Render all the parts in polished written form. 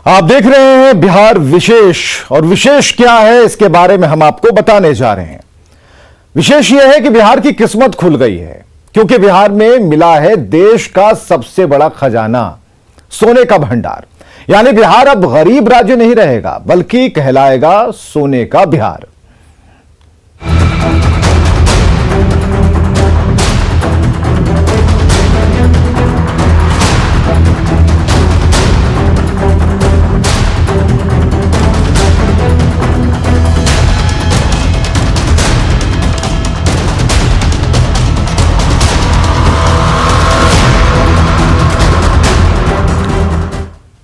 आप देख रहे हैं बिहार विशेष, और विशेष क्या है इसके बारे में हम आपको बताने जा रहे हैं। विशेष यह है कि बिहार की किस्मत खुल गई है, क्योंकि बिहार में मिला है देश का सबसे बड़ा खजाना, सोने का भंडार। यानी बिहार अब गरीब राज्य नहीं रहेगा, बल्कि कहलाएगा सोने का बिहार।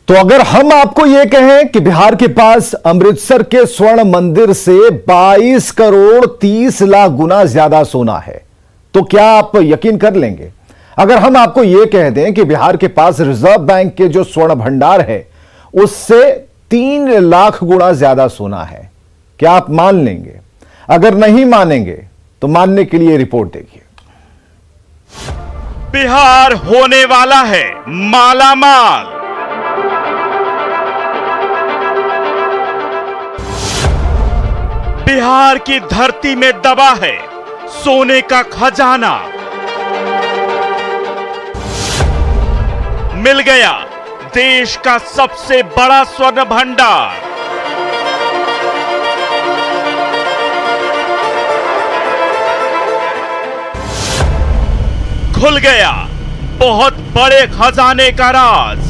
तो अगर हम आपको यह कहें कि बिहार के पास अमृतसर के स्वर्ण मंदिर से 22 करोड़ 30 लाख गुना ज्यादा सोना है, तो क्या आप यकीन कर लेंगे? अगर हम आपको यह कह दें कि बिहार के पास रिजर्व बैंक के जो स्वर्ण भंडार है उससे 3 लाख गुना ज्यादा सोना है, क्या आप मान लेंगे? अगर नहीं मानेंगे तो मानने के लिए रिपोर्ट देखिए। बिहार होने वाला है मालामाल। बिहार की धरती में दबा है सोने का खजाना। मिल गया देश का सबसे बड़ा स्वर्ण भंडार। खुल गया बहुत बड़े खजाने का राज।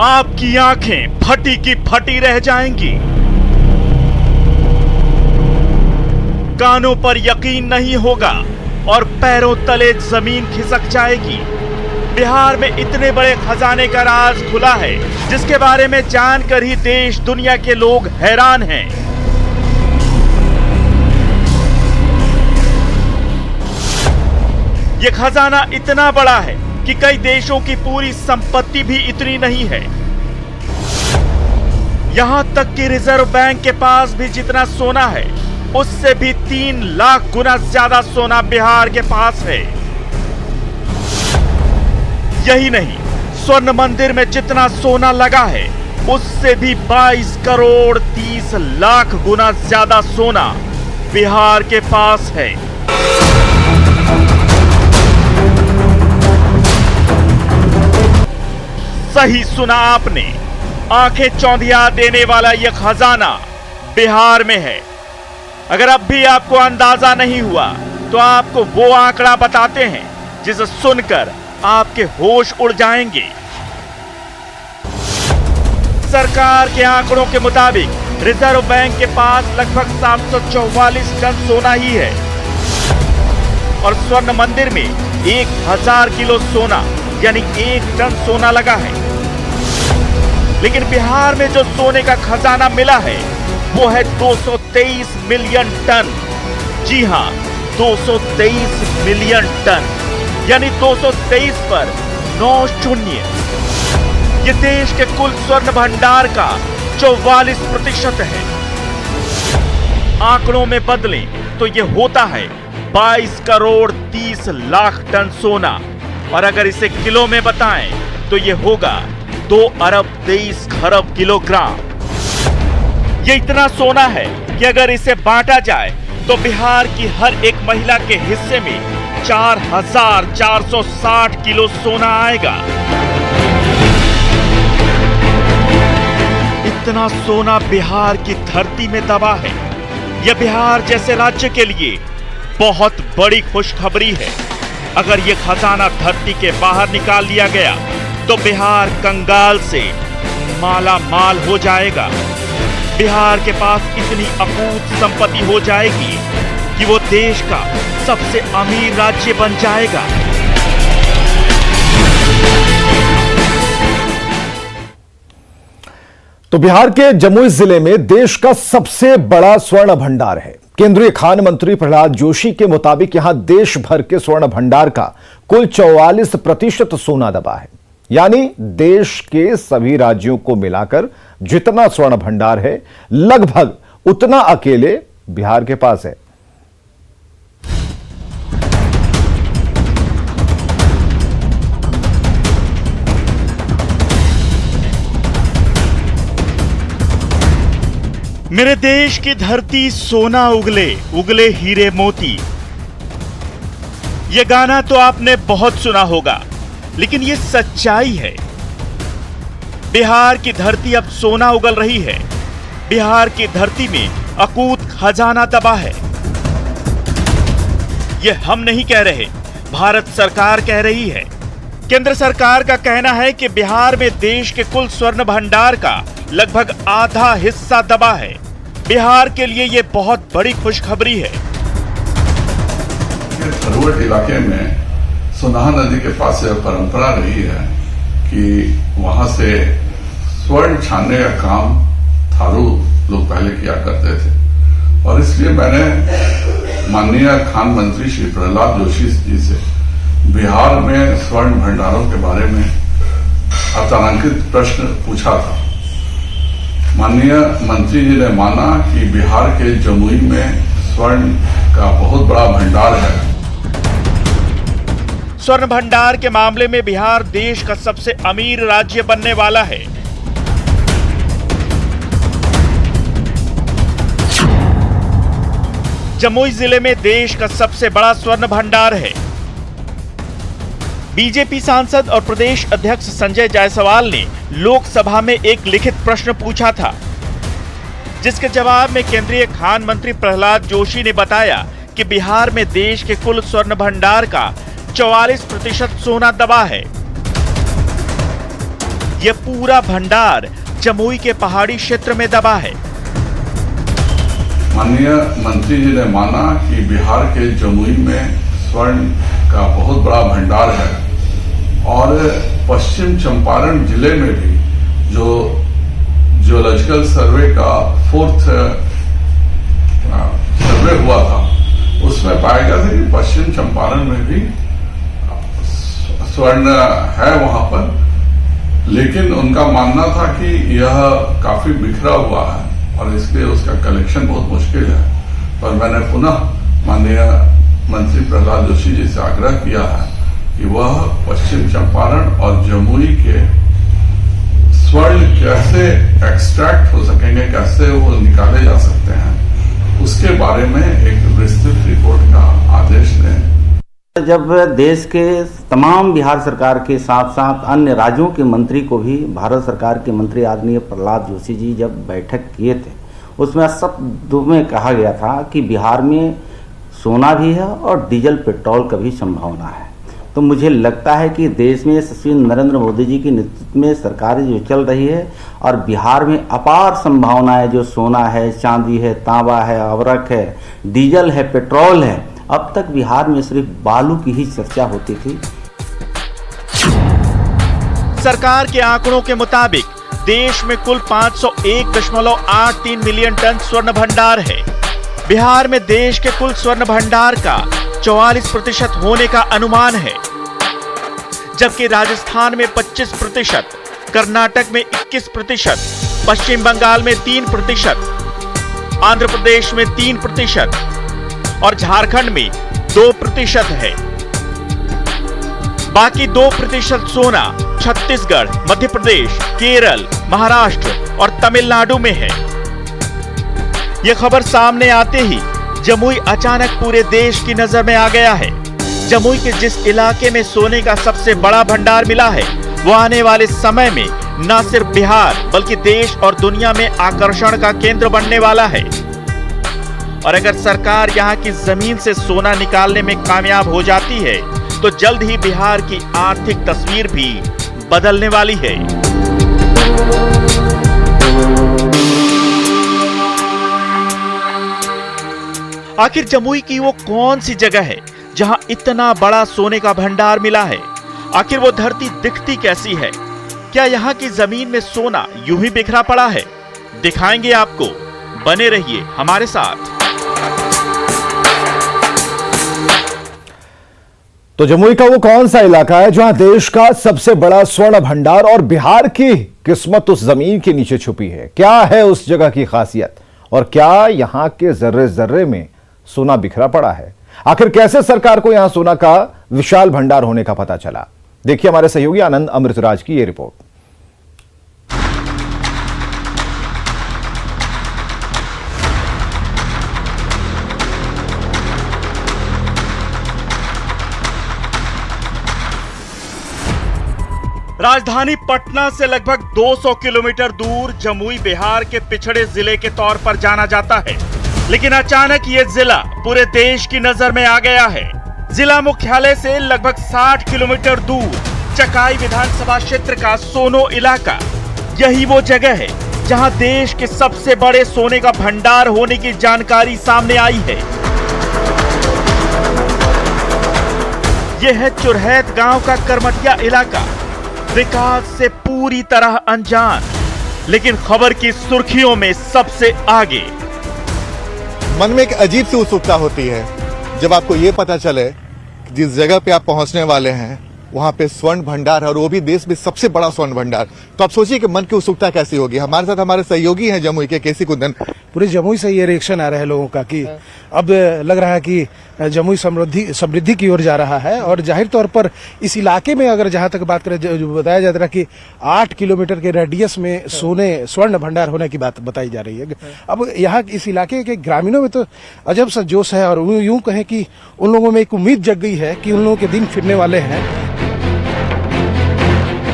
आपकी आंखें फटी की फटी रह जाएंगी, कानों पर यकीन नहीं होगा और पैरों तले जमीन खिसक जाएगी। बिहार में इतने बड़े खजाने का राज खुला है जिसके बारे में जानकर ही देश दुनिया के लोग हैरान हैं। यह खजाना इतना बड़ा है कि कई देशों की पूरी संपत्ति भी इतनी नहीं है। यहां तक कि रिजर्व बैंक के पास भी जितना सोना है उससे भी 3 लाख गुना ज्यादा सोना बिहार के पास है। यही नहीं, स्वर्ण मंदिर में जितना सोना लगा है उससे भी 22 करोड़ 30 लाख गुना ज्यादा सोना बिहार के पास है। सही सुना आपने, आंखें चौंधिया देने वाला यह खजाना बिहार में है। अगर अब भी आपको अंदाजा नहीं हुआ तो आपको वो आंकड़ा बताते हैं जिसे सुनकर आपके होश उड़ जाएंगे। सरकार के आंकड़ों के मुताबिक रिजर्व बैंक के पास लगभग 744 टन सोना ही है और स्वर्ण मंदिर में 1000 किलो सोना यानी 1 टन सोना लगा है। लेकिन बिहार में जो सोने का खजाना मिला है वो है 223 मिलियन टन। जी हां, 223 मिलियन टन, यानी 223 पर 9 शून्य। ये देश के कुल स्वर्ण भंडार का 44% है। आंकड़ों में बदलें तो ये होता है 22 करोड़ 30 लाख टन सोना, और अगर इसे किलो में बताएं तो ये होगा 2 अरब 23 खरब किलोग्राम। ये इतना सोना है कि अगर इसे बांटा जाए तो बिहार की हर एक महिला के हिस्से में 4460 किलो सोना आएगा। इतना सोना बिहार की धरती में दबा है। यह बिहार जैसे राज्य के लिए बहुत बड़ी खुशखबरी है। अगर यह खजाना धरती के बाहर निकाल लिया गया तो बिहार कंगाल से माला माल हो जाएगा। बिहार के पास इतनी अकूत संपत्ति हो जाएगी कि वो देश का सबसे अमीर राज्य बन जाएगा। तो बिहार के जमुई जिले में देश का सबसे बड़ा स्वर्ण भंडार है। केंद्रीय खान मंत्री प्रहलाद जोशी के मुताबिक यहां देश भर के स्वर्ण भंडार का कुल 44% सोना दबा है। यानी देश के सभी राज्यों को मिलाकर जितना स्वर्ण भंडार है लगभग उतना अकेले बिहार के पास है। मेरे देश की धरती सोना उगले उगले हीरे मोती। यह गाना तो आपने बहुत सुना होगा, लेकिन यह सच्चाई है। बिहार की धरती अब सोना उगल रही है। बिहार की धरती में अकूत खजाना दबा है। यह हम नहीं कह रहे, भारत सरकार कह रही है। केंद्र सरकार का कहना है कि बिहार में देश के कुल स्वर्ण भंडार का लगभग आधा हिस्सा दबा है। बिहार के लिए यह बहुत बड़ी खुशखबरी है। थरूर इलाके में सोनाहा नदी के पास यह परंपरा रही है कि वहां से स्वर्ण छानने का काम थारू लोग पहले किया करते थे, और इसलिए मैंने माननीय खान मंत्री श्री प्रहलाद जोशी जी से बिहार में स्वर्ण भंडारों के बारे में अतारांकित प्रश्न पूछा था। माननीय मंत्री जी ने माना कि बिहार के जमुई में स्वर्ण का बहुत बड़ा भंडार है। स्वर्ण भंडार के मामले में बिहार देश का सबसे अमीर राज्य बनने वाला है। जमुई जिले में देश का सबसे बड़ा स्वर्ण भंडार है। बीजेपी सांसद और प्रदेश अध्यक्ष संजय जायसवाल ने लोकसभा में एक लिखित प्रश्न पूछा था, जिसके जवाब में केंद्रीय खान मंत्री प्रहलाद जोशी ने बताया कि बिहार में देश के कुल स्वर्ण भंडार का 44% सोना दबा है। यह पूरा भंडार जमुई के पहाड़ी क्षेत्र में दबा है। माननीय मंत्री जी ने माना कि बिहार के जमुई में स्वर्ण का बहुत बड़ा भंडार है, और पश्चिम चंपारण जिले में भी जो जियोलॉजिकल सर्वे का 4th सर्वे हुआ था, उसमें पाया गया था कि पश्चिम चंपारण में भी स्वर्ण है वहां पर, लेकिन उनका मानना था कि यह काफी बिखरा हुआ है और इसलिए उसका कलेक्शन बहुत मुश्किल है। पर मैंने पुनः माननीय मंत्री प्रहलाद जोशी जी से आग्रह किया है कि वह पश्चिम चंपारण और जमुई के स्वर्ण कैसे एक्सट्रैक्ट हो सकेंगे, कैसे वो निकाले जा सकते हैं, उसके बारे में एक विस्तृत रिपोर्ट का आदेश दें। जब देश के तमाम बिहार सरकार के साथ साथ अन्य राज्यों के मंत्री को भी भारत सरकार के मंत्री आदरणीय प्रहलाद जोशी जी जब बैठक किए थे, उसमें शब्दों में कहा गया था कि बिहार में सोना भी है और डीजल पेट्रोल का भी संभावना है। तो मुझे लगता है कि देश में यशस्वी नरेंद्र मोदी जी के नेतृत्व में सरकार जो चल रही है, और बिहार में अपार संभावनाएं, जो सोना है, चांदी है, तांबा है, अवरक है, डीजल है, पेट्रोल है। अब तक बिहार में सिर्फ बालू की ही चर्चा होती थी। सरकार के आंकड़ों के मुताबिक देश में कुल 501.83 मिलियन टन स्वर्ण भंडार है। बिहार में देश के कुल स्वर्ण भंडार का 44% होने का अनुमान है, जबकि राजस्थान में 25%, कर्नाटक में 21%, पश्चिम बंगाल में 3%, आंध्र प्रदेश में 3% और झारखंड में 2% है। बाकी 2% सोना छत्तीसगढ़, मध्य प्रदेश, केरल, महाराष्ट्र और तमिलनाडु में है। यह खबर सामने आते ही जमुई अचानक पूरे देश की नजर में आ गया है। जमुई के जिस इलाके में सोने का सबसे बड़ा भंडार मिला है, वो आने वाले समय में न सिर्फ बिहार बल्कि देश और दुनिया में आकर्षण का केंद्र बनने वाला है। और अगर सरकार यहाँ की जमीन से सोना निकालने में कामयाब हो जाती है, तो जल्द ही बिहार की आर्थिक तस्वीर भी बदलने वाली है। आखिर जमुई की वो कौन सी जगह है जहां इतना बड़ा सोने का भंडार मिला है? आखिर वो धरती दिखती कैसी है? क्या यहाँ की जमीन में सोना यूं ही बिखरा पड़ा है? दिखाएंगे आपको, बने रहिए हमारे साथ। तो जमुई का वो कौन सा इलाका है जहां देश का सबसे बड़ा स्वर्ण भंडार और बिहार की किस्मत उस जमीन के नीचे छुपी है? क्या है उस जगह की खासियत, और क्या यहां के जर्रे जर्रे में सोना बिखरा पड़ा है? आखिर कैसे सरकार को यहां सोना का विशाल भंडार होने का पता चला? देखिए हमारे सहयोगी आनंद अमृतराज की यह रिपोर्ट। राजधानी पटना से लगभग 200 किलोमीटर दूर जमुई बिहार के पिछड़े जिले के तौर पर जाना जाता है, लेकिन अचानक ये जिला पूरे देश की नजर में आ गया है। जिला मुख्यालय से लगभग 60 किलोमीटर दूर चकाई विधानसभा क्षेत्र का सोनो इलाका, यही वो जगह है जहां देश के सबसे बड़े सोने का भंडार होने की जानकारी सामने आई है। यह है चुरहैत गांव का करमटिया इलाका, विकास से पूरी तरह अनजान, लेकिन खबर की सुर्खियों में सबसे आगे। मन में एक अजीब सी उत्सुकता होती है जब आपको ये पता चले कि जिस जगह पे आप पहुंचने वाले हैं वहां पे स्वर्ण भंडार है, और वो भी देश में सबसे बड़ा स्वर्ण भंडार। तो आप सोचिए कि मन की उत्सुकता कैसी होगी। हमारे साथ हमारे सहयोगी हैं जमुई के केसी कुंदन। पूरे जमुई से ये रिएक्शन आ रहा है लोगों का कि अब लग रहा है कि जमुई समृद्धि की ओर जा रहा है। और जाहिर तौर पर इस इलाके में अगर जहां तक बात करें, जो बताया जाता है कि 8 किलोमीटर के रेडियस में स्वर्ण भंडार होने की बात बताई जा रही है। अब यहाँ इस इलाके के ग्रामीणों में तो अजब सा जोश है, और यूं कहें कि उन लोगों में एक उम्मीद जग गई है कि उन लोगों के दिन फिरने वाले हैं।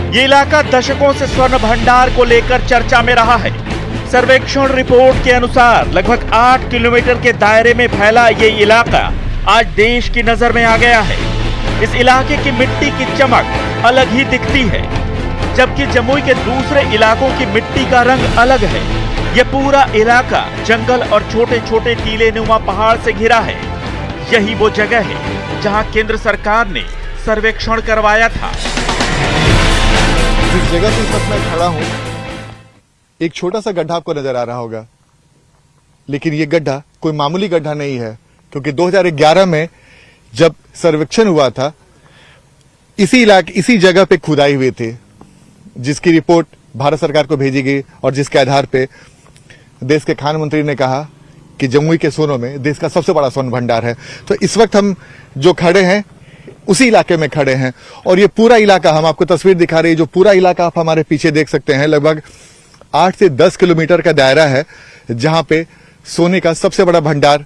ये इलाका दशकों से स्वर्ण भंडार को लेकर चर्चा में रहा है। सर्वेक्षण रिपोर्ट के अनुसार लगभग 8 किलोमीटर के दायरे में फैला ये इलाका आज देश की नजर में आ गया है। इस इलाके की मिट्टी की चमक अलग ही दिखती है, जबकि जमुई के दूसरे इलाकों की मिट्टी का रंग अलग है। ये पूरा इलाका जंगल और छोटे छोटे टीले नुमा पहाड़ से घिरा है। यही वो जगह है जहां केंद्र सरकार ने सर्वेक्षण करवाया था। जिस जगह पे इस वक्त मैं खड़ा हूं, एक छोटा सा गड्ढा आपको नजर आ रहा होगा, लेकिन ये गड्ढा कोई मामूली गड्ढा नहीं है, क्योंकि 2011 में जब सर्वेक्षण हुआ था, इसी जगह पे खुदाई हुई थी, जिसकी रिपोर्ट भारत सरकार को भेजी गई, और जिसके आधार पे देश के खान मंत्री ने कहा कि जमुई के सोनों में देश का सबसे बड़ा स्वर्ण भंडार है। तो इस वक्त हम जो खड़े हैं उसी इलाके में खड़े हैं, और ये पूरा इलाका, हम आपको तस्वीर दिखा रही है, जो पूरा इलाका आप हमारे पीछे देख सकते हैं, लगभग 8 से 10 किलोमीटर का दायरा है, जहां पे सोने का सबसे बड़ा भंडार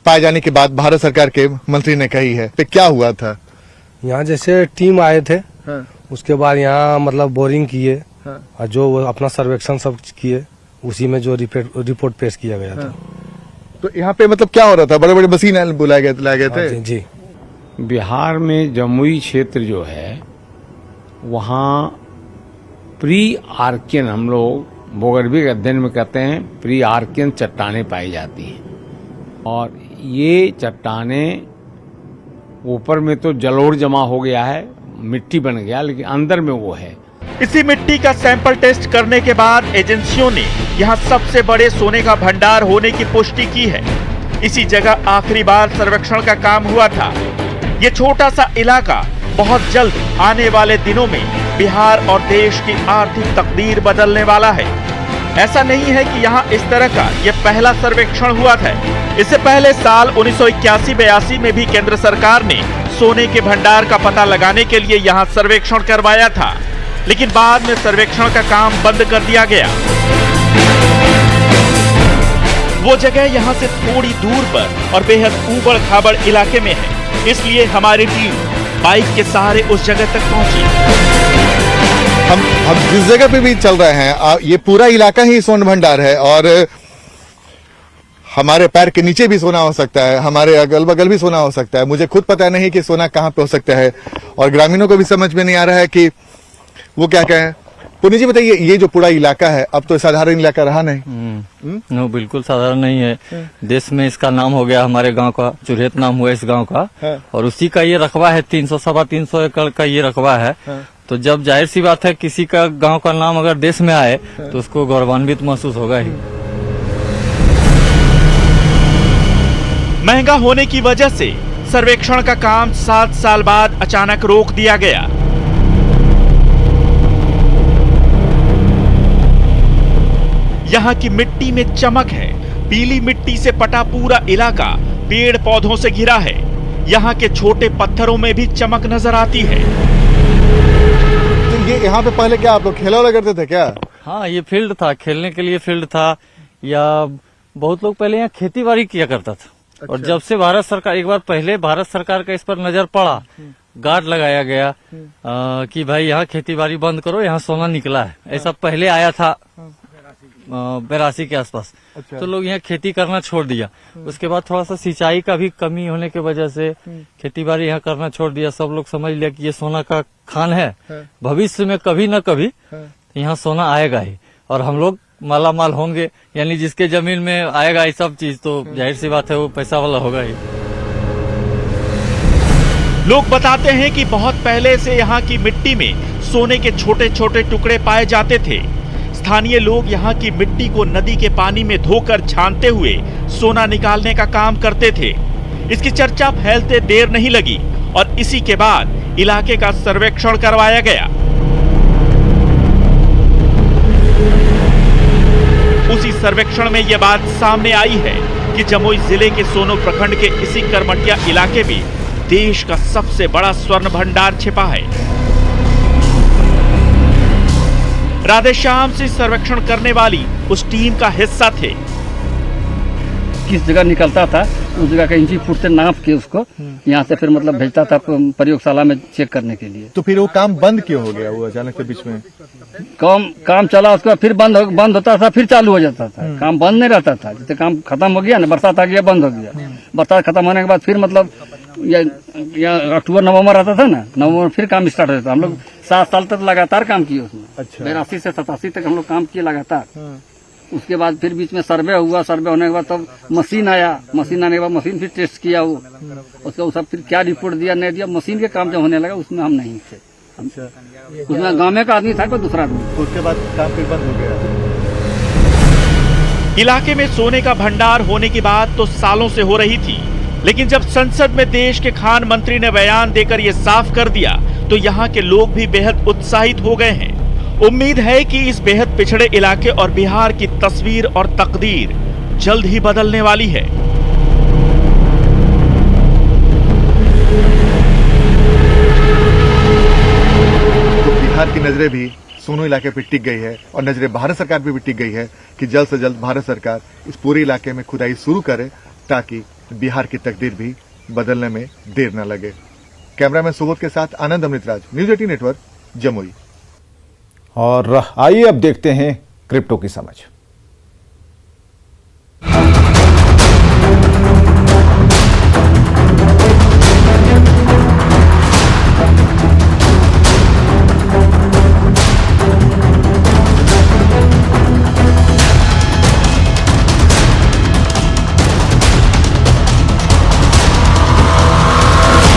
पाए जाने की बात भारत सरकार के मंत्री ने कही है। पे क्या हुआ था? यहाँ जैसे टीम आए थे, उसके बाद यहाँ मतलब बोरिंग किए, और जो अपना सर्वेक्षण सब किए, उसी में जो रिपोर्ट पेश किया गया था। तो यहाँ पे मतलब क्या हो रहा था? बड़े बड़े मशीन बुलाए गए थे? जी। बिहार में जमुई क्षेत्र जो है, वहाँ प्री आर्कियन, हम लोग भूगर्भिक अध्ययन में कहते हैं, प्री आर्कियन चट्टानें पाई जाती हैं। और ये चट्टानें ऊपर में तो जलोढ़ जमा हो गया है, मिट्टी बन गया, लेकिन अंदर में वो है। इसी मिट्टी का सैंपल टेस्ट करने के बाद एजेंसियों ने यहाँ सबसे बड़े सोने का भंडार होने की पुष्टि की है। इसी जगह आखिरी बार सर्वेक्षण का काम हुआ था। ये छोटा सा इलाका बहुत जल्द आने वाले दिनों में बिहार और देश की आर्थिक तकदीर बदलने वाला है। ऐसा नहीं है कि यहाँ इस तरह का ये पहला सर्वेक्षण हुआ था। इससे पहले साल 1981-82 में भी केंद्र सरकार ने सोने के भंडार का पता लगाने के लिए यहाँ सर्वेक्षण करवाया था, लेकिन बाद में सर्वेक्षण का काम बंद कर दिया गया। वो जगह यहाँ से थोड़ी दूर पर और बेहद ऊबड़ खाबड़ इलाके में है, इसलिए हमारी टीम बाइक के सहारे उस जगह तक पहुंची। हम जिस जगह पे भी चल रहे हैं, ये पूरा इलाका ही स्वर्ण भंडार है, और हमारे पैर के नीचे भी सोना हो सकता है, हमारे अगल बगल भी सोना हो सकता है। मुझे खुद पता नहीं कि सोना कहाँ पे हो सकता है, और ग्रामीणों को भी समझ में नहीं आ रहा है कि वो क्या कहें। पुनी जी बताइए, ये जो पूरा इलाका है, अब तो साधारण इलाका रहा नहीं। नो, बिल्कुल साधारण नहीं है। देश में इसका नाम हो गया, हमारे गांव का चुरहैत नाम हुआ इस गांव का, और उसी का ये रकबा है। 300-325 एकड़ का ये रकबा है। तो जब जाहिर सी बात है, किसी का गांव का नाम अगर देश में आए तो उसको गौरवान्वित महसूस होगा ही। महंगा होने की वजह से सर्वेक्षण का काम 7 साल बाद अचानक रोक दिया गया। यहाँ की मिट्टी में चमक है। पीली मिट्टी से पटा पूरा इलाका पेड़ पौधों से घिरा है। यहाँ के छोटे पत्थरों में भी चमक नजर आती है। तो ये यहाँ पे पहले क्या आप लोग खेला वाला करते थे क्या? हाँ, ये फील्ड था, खेलने के लिए फील्ड था, या बहुत लोग पहले यहाँ खेती बाड़ी किया करता था। और जब से भारत सरकार, एक बार पहले भारत सरकार का इस पर नजर पड़ा, गार्ड लगाया गया कि भाई यहाँ खेती बाड़ी बंद करो, यहाँ सोना निकला है। ऐसा पहले आया था 82 के आसपास। तो लोग यहाँ खेती करना छोड़ दिया। उसके बाद थोड़ा सा सिंचाई का भी कमी होने की वजह से खेती बाड़ी यहाँ करना छोड़ दिया। सब लोग समझ लिया कि ये सोना का खान है, भविष्य में कभी न कभी यहाँ सोना आएगा ही और हम लोग माला माल होंगे। यानी जिसके जमीन में आएगा ये सब चीज, तो जाहिर सी बात है वो पैसा वाला होगा ही। लोग बताते हैं कि बहुत पहले से यहाँ की मिट्टी में सोने के छोटे छोटे टुकड़े पाए जाते थे। स्थानीय लोग यहाँ की मिट्टी को नदी के पानी में धोकर छानते हुए सोना निकालने का काम करते थे। इसकी चर्चा फैलते देर नहीं लगी और इसी के बाद इलाके का सर्वेक्षण करवाया गया। उसी सर्वेक्षण में यह बात सामने आई है कि जमुई जिले के सोनो प्रखंड के इसी करमटिया इलाके में देश का सबसे बड़ा स्वर्ण भंडार छिपा है। राधेश्याम से सर्वेक्षण करने वाली उस टीम का हिस्सा थे। किस जगह निकलता था उस जगह का इंची फुट से नाप के उसको यहाँ से फिर मतलब भेजता था प्रयोगशाला में चेक करने के लिए। तो फिर वो काम बंद क्यों हो गया? वो अचानक से बीच में काम चला, उसका फिर बंद होता था, फिर चालू हो जाता था। काम बंद नहीं रहता था। जैसे काम खत्म हो गया ना, बरसात आ गया, बंद हो गया। बरसात खत्म होने के बाद फिर मतलब या अक्टूबर नवंबर आता था ना, नवंबर फिर काम स्टार्ट हो जाता। हम लोग 7 साल तक लगातार काम किए उसमें। 82 से 87 तक हम लोग काम किए लगातार। उसके बाद फिर बीच में सर्वे हुआ। सर्वे होने के बाद तब मशीन आया। मशीन आने के बाद मशीन फिर टेस्ट किया वो, उसका सब फिर क्या रिपोर्ट दिया नहीं दिया। मशीन के काम जब होने लगा उसमें हम नहीं थे। उसमें गाँव का आदमी था, कोई दूसरा आदमी। उसके बाद काम फिर बंद हो गया। इलाके में सोने का भंडार होने की बात तो सालों से हो रही थी, लेकिन जब संसद में देश के खान मंत्री ने बयान देकर यह साफ कर दिया तो यहाँ के लोग भी बेहद उत्साहित हो गए हैं। उम्मीद है कि इस बेहद पिछड़े इलाके और बिहार की तस्वीर और तकदीर जल्द ही बदलने वाली है। तो बिहार की नजरें भी सोनो इलाके पे टिक गई है और नजरें भारत सरकार पे भी टिक गई है कि जल्द से जल्द भारत सरकार इस पूरे इलाके में खुदाई शुरू करे ताकि बिहार की तकदीर भी बदलने में देर न लगे। कैमरामैन सुबोध के साथ आनंद अमृतराज, न्यूज 18 नेटवर्क, जमुई। और आइए अब देखते हैं क्रिप्टो की समझ।